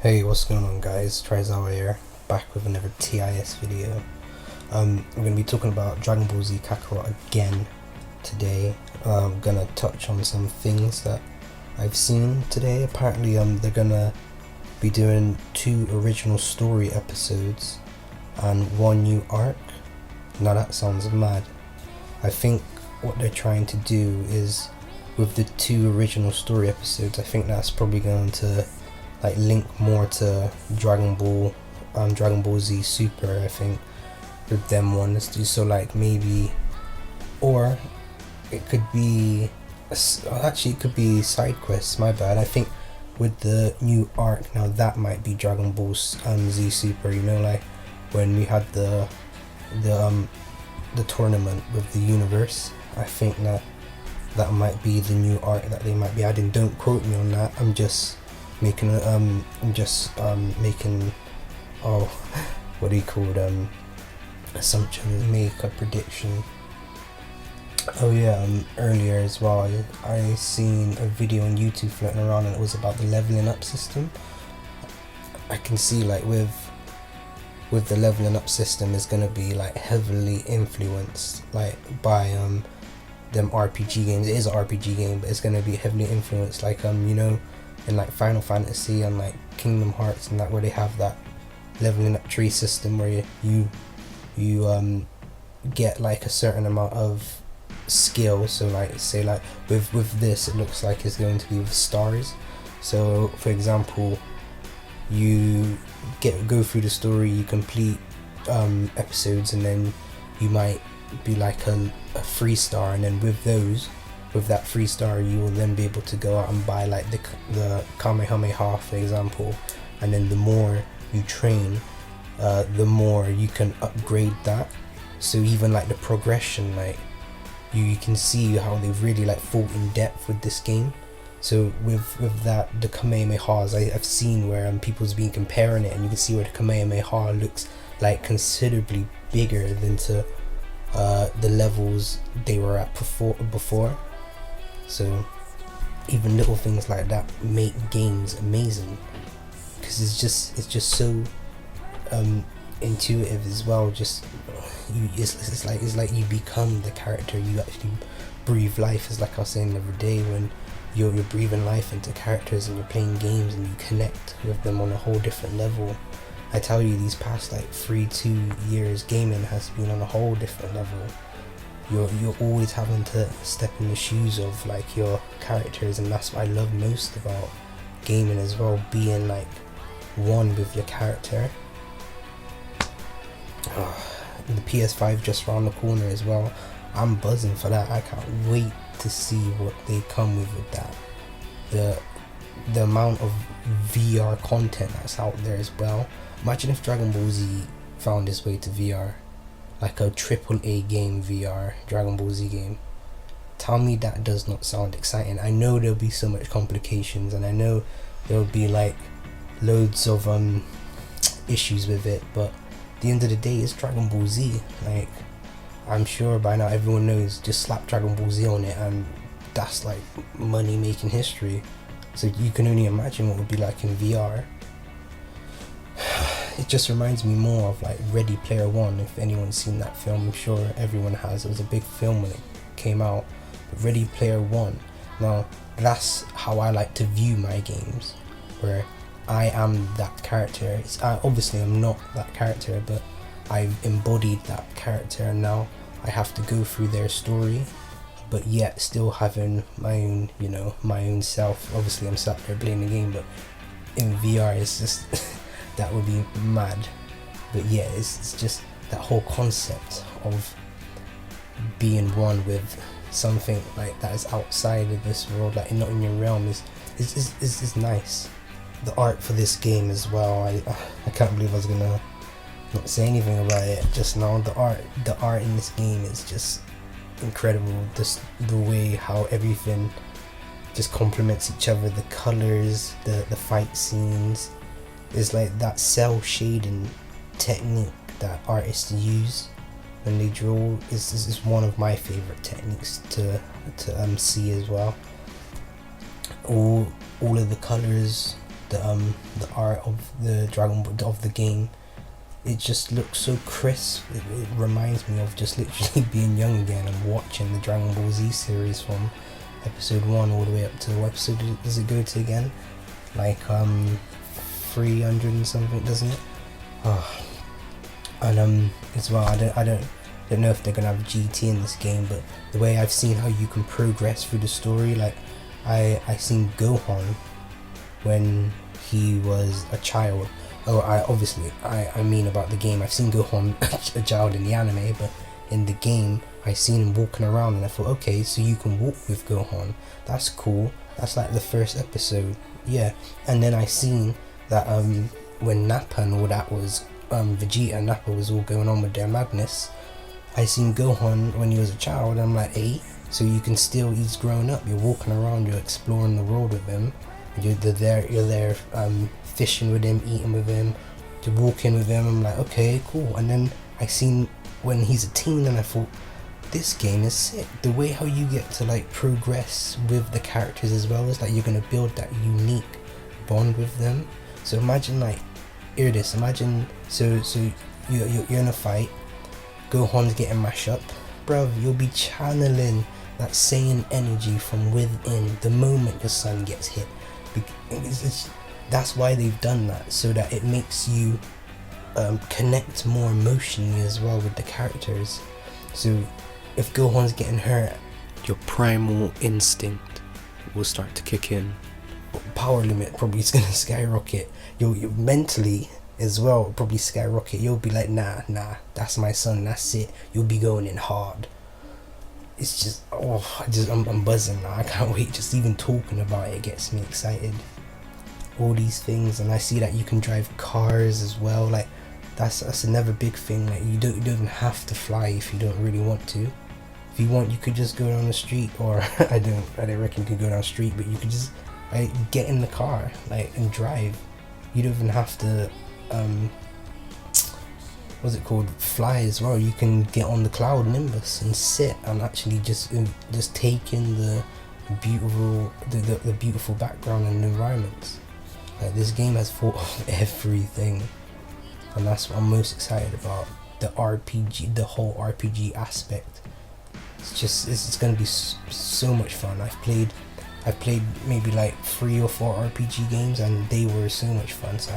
Hey, what's going on guys, Triezowa here, back with another T.I.S video. We're going to be talking about Dragon Ball Z Kakarot again today. I'm going to touch on some things that I've seen today. Apparently they're going to be doing 2 original story episodes and 1 new arc. Now that sounds mad. I think what they're trying to do is, with the 2 original story episodes, I think that's probably going to link more to Dragon Ball Z Super, I think, with them ones. So maybe, or it could be, actually it could be side quests, my bad. I think with the new arc now, that might be Dragon Ball Z Super, you know, like when we had the tournament with the universe. I think that might be the new arc that they might be adding. Don't quote me on that, I'm just making what do you call assumptions, make a prediction. Oh yeah, earlier as well I seen a video on YouTube floating around, and it was about the leveling up system. I can see with the leveling up system is gonna be heavily influenced by them RPG games. It is an RPG game, but it's gonna be heavily influenced you know, in Final Fantasy and Kingdom Hearts and that, where they have that leveling up tree system where you get a certain amount of skill. So say with this, it looks like it's going to be with stars. So for example, you go through the story, you complete episodes, and then you might be a 3-star, and then with that 3-star, you will then be able to go out and buy the Kamehameha, for example. And then the more you train, the more you can upgrade that. So even the progression, you can see how they've really thought in depth with this game. So with that, the Kamehamehas, I've seen where people's been comparing it, and you can see where the Kamehameha looks considerably bigger than to the levels they were at before. So even little things like that make games amazing, because it's just so intuitive as well. Just it's like you become the character, you actually breathe life. It's like I was saying the other day, when you're breathing life into characters and you're playing games and you connect with them on a whole different level. I tell you, these past 2 years, gaming has been on a whole different level. You're always having to step in the shoes of your characters, and that's what I love most about gaming as well, being one with your character. The PS5 just around the corner as well. I'm buzzing for that. I can't wait to see what they come with that. The amount of VR content that's out there as well. Imagine if Dragon Ball Z found its way to VR, a AAA game VR Dragon Ball Z game. Tell me that does not sound exciting. I know there'll be so much complications, and I know there'll be loads of issues with it, but at the end of the day, it's Dragon Ball Z. I'm sure by now everyone knows, just slap Dragon Ball Z on it and that's money making history. So you can only imagine what it would be like in VR. It just reminds me more of Ready Player One. If anyone's seen that film, I'm sure everyone has. It was a big film when it came out. But Ready Player One. Now that's how I like to view my games, where I am that character. Obviously I'm not that character, but I've embodied that character, and now I have to go through their story, but yet still having my own, my own self. Obviously I'm sat there playing the game, but in VR it's just that would be mad. But yeah, it's just that whole concept of being one with something that is outside of this world, not in your realm, is nice. The art for this game as well, I can't believe I was gonna not say anything about it just now. The art in this game is just incredible. Just the way how everything just complements each other. The colors, the fight scenes, is that cell shading technique that artists use when they draw is one of my favorite techniques to see as well. All of the colors, the art of the of the game. It just looks so crisp. It reminds me of just literally being young again and watching the Dragon Ball Z series from episode 1 all the way up to what episode does it go to again? Like 300 and something, doesn't it? Oh. And as well, I don't know if they're gonna have GT in this game, but the way I've seen how you can progress through the story, like I seen Gohan when he was a child. Oh, I mean about the game. I've seen Gohan a child in the anime, but in the game I seen him walking around, and I thought, okay, so you can walk with Gohan. That's cool. That's like the first episode, yeah. And then I seen that when Nappa and all that was Vegeta and Nappa was all going on with their madness, I seen Gohan when he was a child, and I'm like, hey, so you can still, he's grown up, you're walking around, you're exploring the world with him, and you're there fishing with him, eating with him, you're walking with him. I'm like, okay, cool. And then I seen when he's a teen, and I thought, this game is sick. The way how you get to like progress with the characters as well is like you're gonna build that unique bond with them. So imagine, like, hear this, imagine so you're in a fight, Gohan's getting mashed up, bruv, you'll be channeling that same energy from within the moment the sun gets hit. That's why they've done that, so that it makes you connect more emotionally as well with the characters. So if Gohan's getting hurt, your primal instinct will start to kick in. Power limit probably is gonna skyrocket. You'll mentally as well probably skyrocket. You'll be like, nah, that's my son, that's it. You'll be going in hard. It's just, I'm buzzing now. I can't wait. Just even talking about it gets me excited. All these things, and I see that you can drive cars as well. Like that's another big thing. Like you don't even have to fly if you don't really want to. If you want, you could just go down the street, or I don't reckon you could go down the street, but you could just get in the car and drive. You don't even have to what's it called, fly as well. You can get on the cloud nimbus and sit and actually just take in the beautiful background and environments. Like this game has thought of everything, and that's what I'm most excited about. The RPG, the whole RPG aspect. It's gonna be so much fun. I've played maybe like 3 or 4 RPG games, and they were so much fun. So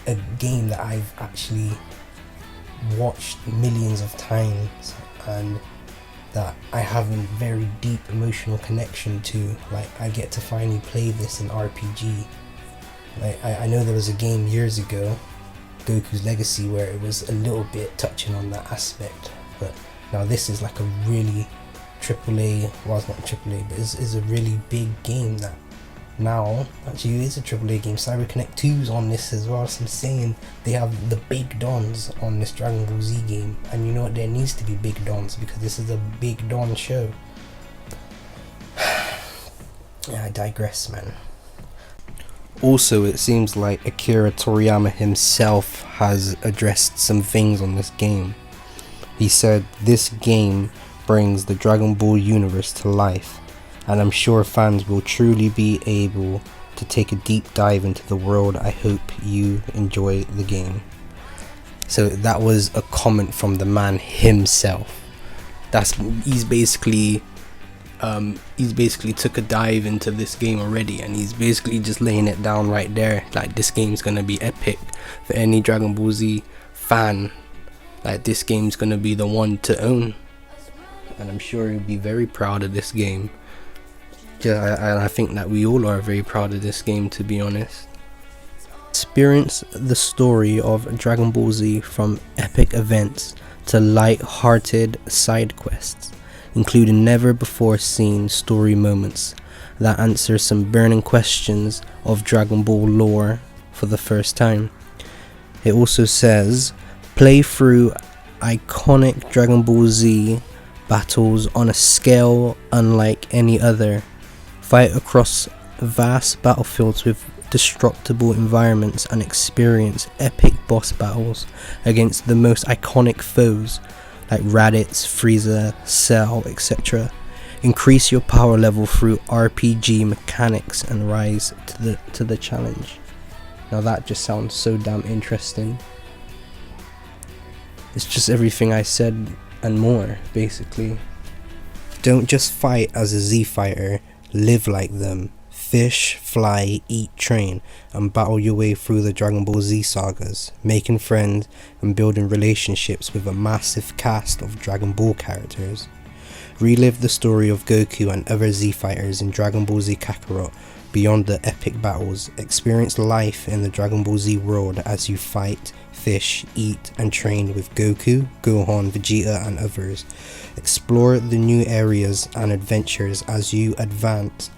a game that I've actually watched millions of times, and that I have a very deep emotional connection to. Like I get to finally play this in RPG. Like I know there was a game years ago, Goku's Legacy, where it was a little bit touching on that aspect, but now this is like a really AAA, well it's not AAA, but it's a really big game that now actually is a AAA game. CyberConnect 2's on this as well, so I'm saying they have the big dons on this Dragon Ball Z game, and you know what, there needs to be big dons because this is a big don show. Yeah, I digress, man. Also, it seems like Akira Toriyama himself has addressed some things on this game. He said this game brings the Dragon Ball universe to life, and I'm sure fans will truly be able to take a deep dive into the world. I hope you enjoy the game. So that was a comment from the man himself. He's basically took a dive into this game already, and he's basically just laying it down right there. Like, this game's gonna be epic for any Dragon Ball Z fan. Like, this game's gonna be the one to own, and I'm sure he'll be very proud of this game. Yeah, I think that we all are very proud of this game, to be honest. Experience the story of Dragon Ball Z from epic events to light-hearted side quests, including never before seen story moments that answer some burning questions of Dragon Ball lore for the first time. It also says, play through iconic Dragon Ball Z battles on a scale unlike any other, fight across vast battlefields with destructible environments, and experience epic boss battles against the most iconic foes like Raditz, Frieza, Cell, etc. Increase your power level through RPG mechanics and rise to the challenge. Now that just sounds so damn interesting. It's just everything I said and more, basically. Don't just fight as a Z fighter, live like them. Fish, fly, eat, train, and battle your way through the Dragon Ball Z sagas, making friends and building relationships with a massive cast of Dragon Ball characters. Relive the story of Goku and other Z fighters in Dragon Ball Z Kakarot beyond the epic battles. Experience life in the Dragon Ball Z world as you fight, fish, eat, and train with Goku, Gohan, Vegeta, and others. Explore the new areas and adventures as you advance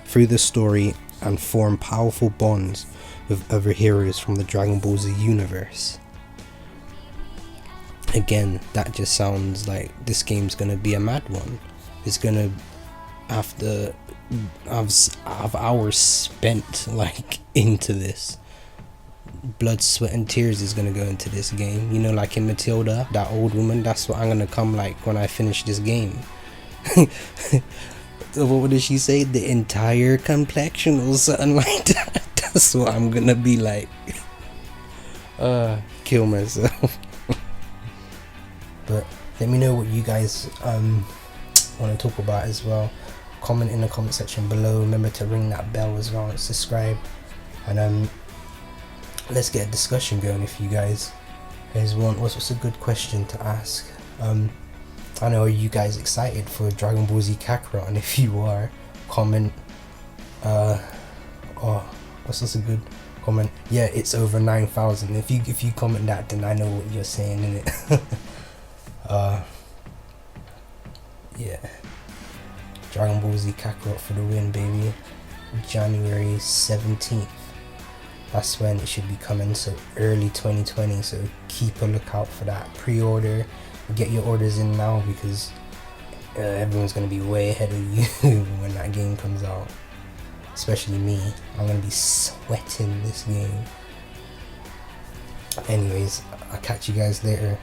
through the story and form powerful bonds with other heroes from the Dragon Ball Z universe. Again, that just sounds like this game's gonna be a mad one. It's gonna have to have hours spent like into this. Blood, sweat and tears is gonna go into this game, you know, like in Matilda, that old woman. That's what I'm gonna come like when I finish this game. What did she say? The entire complexion or something like that. That's what I'm gonna be like. Kill myself. But let me know what you guys want to talk about as well. Comment in the comment section below. Remember to ring that bell as well and subscribe, and let's get a discussion going. If you guys want, what's a good question to ask? I know, are you guys excited for Dragon Ball Z Kakarot? And if you are, comment what's a good comment? Yeah, it's over 9,000. If you comment that, then I know what you're saying, innit? Yeah, Dragon Ball Z Kakarot for the win, baby. January 17th. That's when it should be coming, so early 2020, so keep a lookout for that. Pre-order, get your orders in now, because everyone's going to be way ahead of you when that game comes out. Especially me, I'm going to be sweating this game. Anyways, I'll catch you guys later.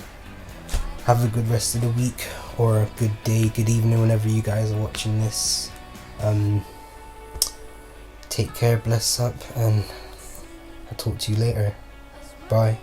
Have a good rest of the week, or a good day, good evening, whenever you guys are watching this. Take care, bless up, and I'll talk to you later. Bye.